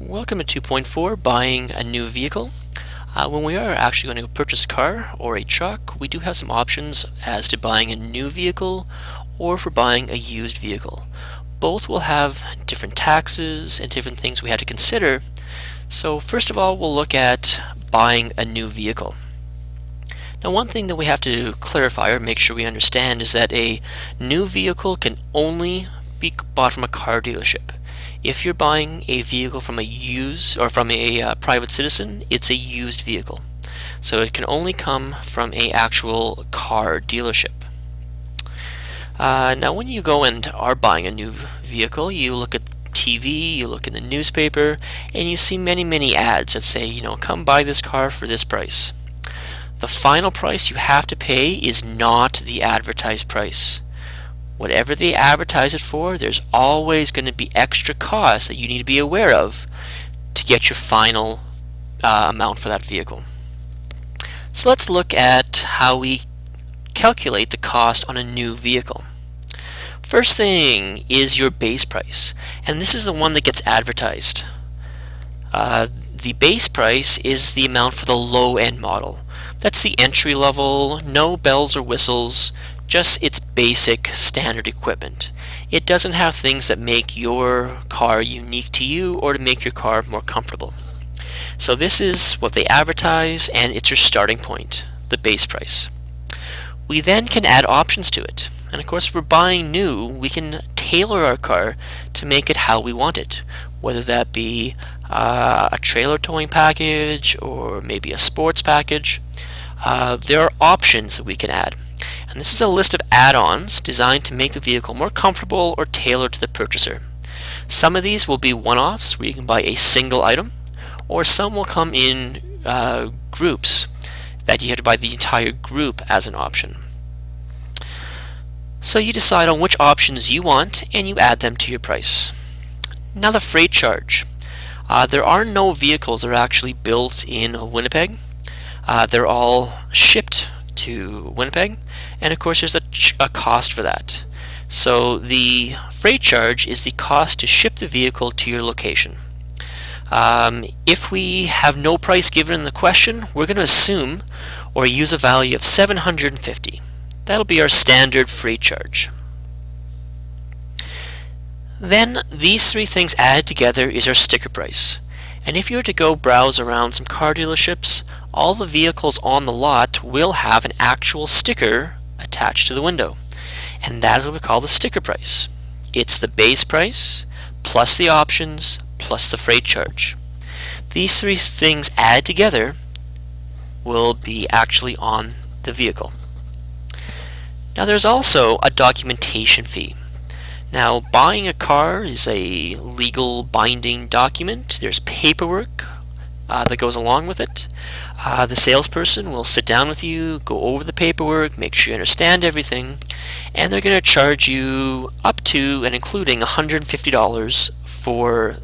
Welcome to 2.4, buying a new vehicle. When we are actually going to purchase a car or a truck, we do have some options as to buying a new vehicle or for buying a used vehicle. Both will have different taxes and different things we have to consider. So first of all, we'll look at buying a new vehicle. Now, one thing that we have to clarify or make sure we understand is that a new vehicle can only be bought from a car dealership. If you're buying a vehicle from a private citizen, it's a used vehicle. So it can only come from a actual car dealership. Now when you go and are buying a new vehicle, you look at TV, you look in the newspaper, and you see many ads that say, come buy this car for this price. The final price you have to pay is not the advertised price. Whatever they advertise it for, there's always going to be extra costs that you need to be aware of to get your final amount for that vehicle. So let's look at how we calculate the cost on a new vehicle. First thing is your base price, and this is the one that gets advertised. The base price is the amount for the low-end model. That's the entry level, no bells or whistles, just its basic standard equipment. It doesn't have things that make your car unique to you or to make your car more comfortable. So this is what they advertise, and it's your starting point, the base price. We then can add options to it. And of course, if we're buying new, we can tailor our car to make it how we want it, whether that be a trailer towing package or maybe a sports package. There are options that we can add. And this is a list of add-ons designed to make the vehicle more comfortable or tailored to the purchaser. Some of these will be one-offs where you can buy a single item, or some will come in groups that you have to buy the entire group as an option. So you decide on which options you want and you add them to your price. Now the freight charge. There are no vehicles that are actually built in Winnipeg. They're all shipped to Winnipeg, and of course there's a cost for that. So the freight charge is the cost to ship the vehicle to your location. If we have no price given in the question, we're going to assume or use a value of $750. That'll be our standard freight charge. Then these three things added together is our sticker price. And if you were to go browse around some car dealerships, all the vehicles on the lot will have an actual sticker attached to the window. And that is what we call the sticker price. It's the base price, plus the options, plus the freight charge. These three things added together will be actually on the vehicle. Now there's also a documentation fee. Now, buying a car is a legal binding document. There's paperwork that goes along with it. The salesperson will sit down with you, go over the paperwork, make sure you understand everything, and they're going to charge you up to and including $150 for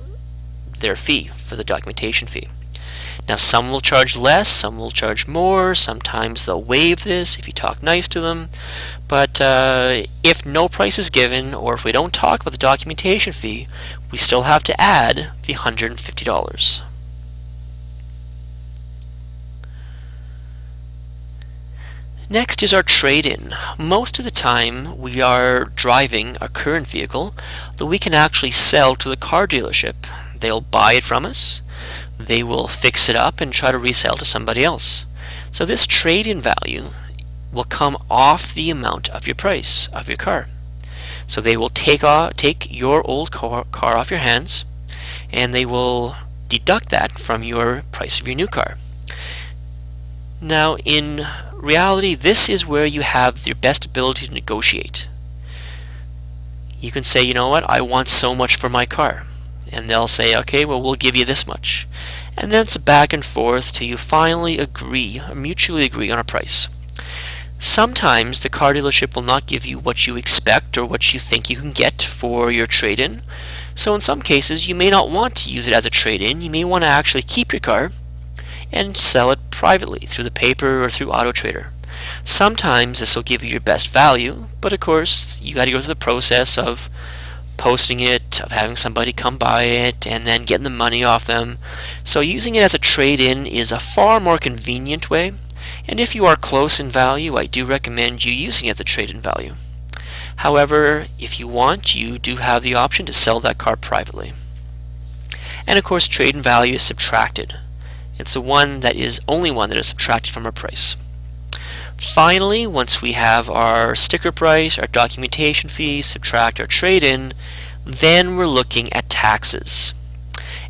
their fee, for the documentation fee. Now, some will charge less, some will charge more, sometimes they'll waive this if you talk nice to them. But if no price is given, or if we don't talk about the documentation fee, we still have to add the $150. Next is our trade-in. Most of the time we are driving a current vehicle that we can actually sell to the car dealership. They'll buy it from us, they will fix it up and try to resell to somebody else. So this trade-in value will come off the amount of your price of your car. So they will take your old car off your hands, and they will deduct that from your price of your new car. Now in reality, this is where you have your best ability to negotiate. You can say, you know what, I want so much for my car. And they'll say, okay, well, we'll give you this much. And then it's a back and forth till you finally mutually agree on a price. Sometimes the car dealership will not give you what you expect or what you think you can get for your trade-in. So in some cases, you may not want to use it as a trade-in. You may want to actually keep your car and sell it privately through the paper or through AutoTrader. Sometimes this will give you your best value, but of course, you got to go through the process of posting it, of having somebody come buy it, and then getting the money off them. So using it as a trade-in is a far more convenient way, and if you are close in value, I do recommend you using it as a trade-in value. However, if you want, you do have the option to sell that car privately. And of course, trade-in value is subtracted. It's only one that is subtracted from our price. Finally, once we have our sticker price, our documentation fee, subtract our trade-in, then we're looking at taxes.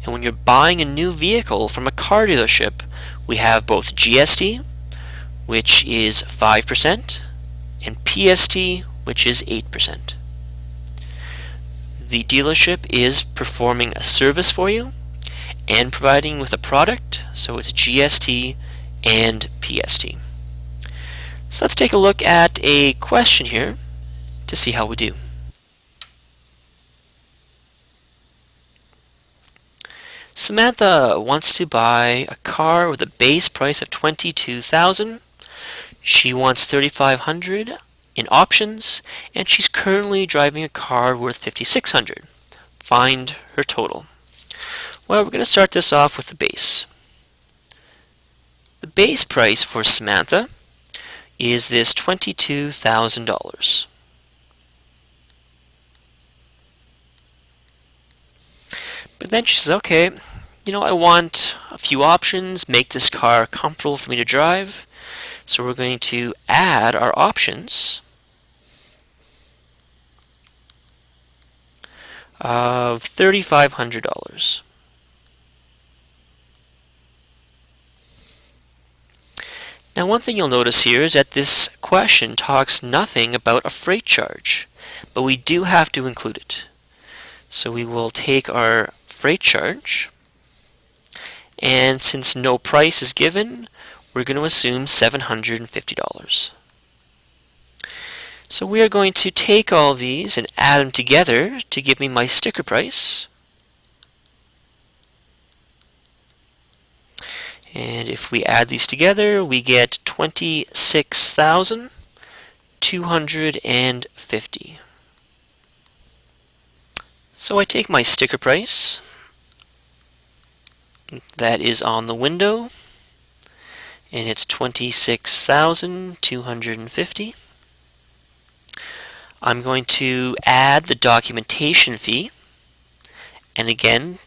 And when you're buying a new vehicle from a car dealership, we have both GST, which is 5%, and PST, which is 8%. The dealership is performing a service for you and providing with a product, so it's GST and PST. So let's take a look at a question here to see how we do. Samantha wants to buy a car with a base price of $22,000. She wants $3,500 in options, and she's currently driving a car worth $5,600. Find her total. Well, we're going to start this off with the base. The base price for Samantha is this $22,000. But then she says, okay, I want a few options, make this car comfortable for me to drive. So we're going to add our options of $3,500. Now, one thing you'll notice here is that this question talks nothing about a freight charge, but we do have to include it. So we will take our freight charge, and since no price is given, we're going to assume $750. So we are going to take all these and add them together to give me my sticker price. And if we add these together, we get $26,250. So I take my sticker price that is on the window, and it's $26,250. I'm going to add the documentation fee, and again,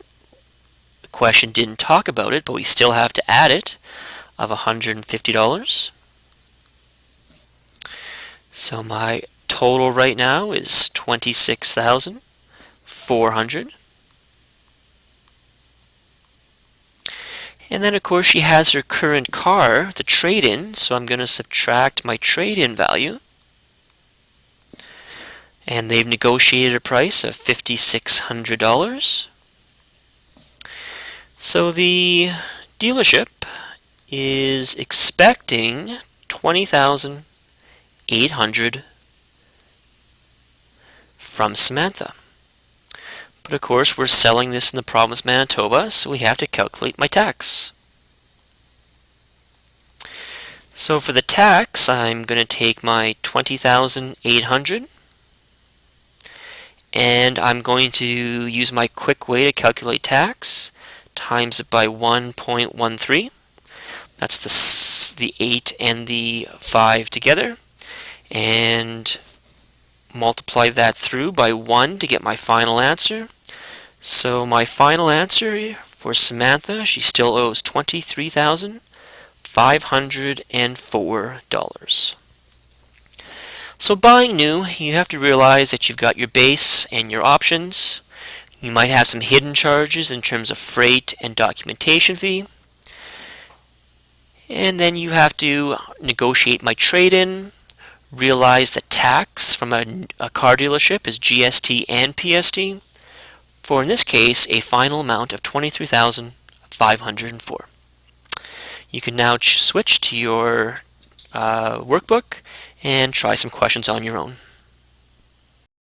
the question didn't talk about it, but we still have to add it, of $150. So my total right now is $26,400. And then of course she has her current car to trade in, so I'm going to subtract my trade-in value. And they've negotiated a price of $5,600. So the dealership is expecting $20,800 from Samantha. But of course we're selling this in the province of Manitoba, so we have to calculate my tax. So for the tax, I'm going to take my $20,800, and I'm going to use my quick way to calculate tax, times it by 1.13. That's the 8 and the 5 together, and multiply that through by 1 to get my final answer. So my final answer for Samantha, she still owes $23,504. So buying new, you have to realize that you've got your base and your options. You might have some hidden charges in terms of freight and documentation fee. And then you have to negotiate my trade-in, realize that tax from a car dealership is GST and PST, for in this case a final amount of $23,504. You can now switch to your workbook and try some questions on your own.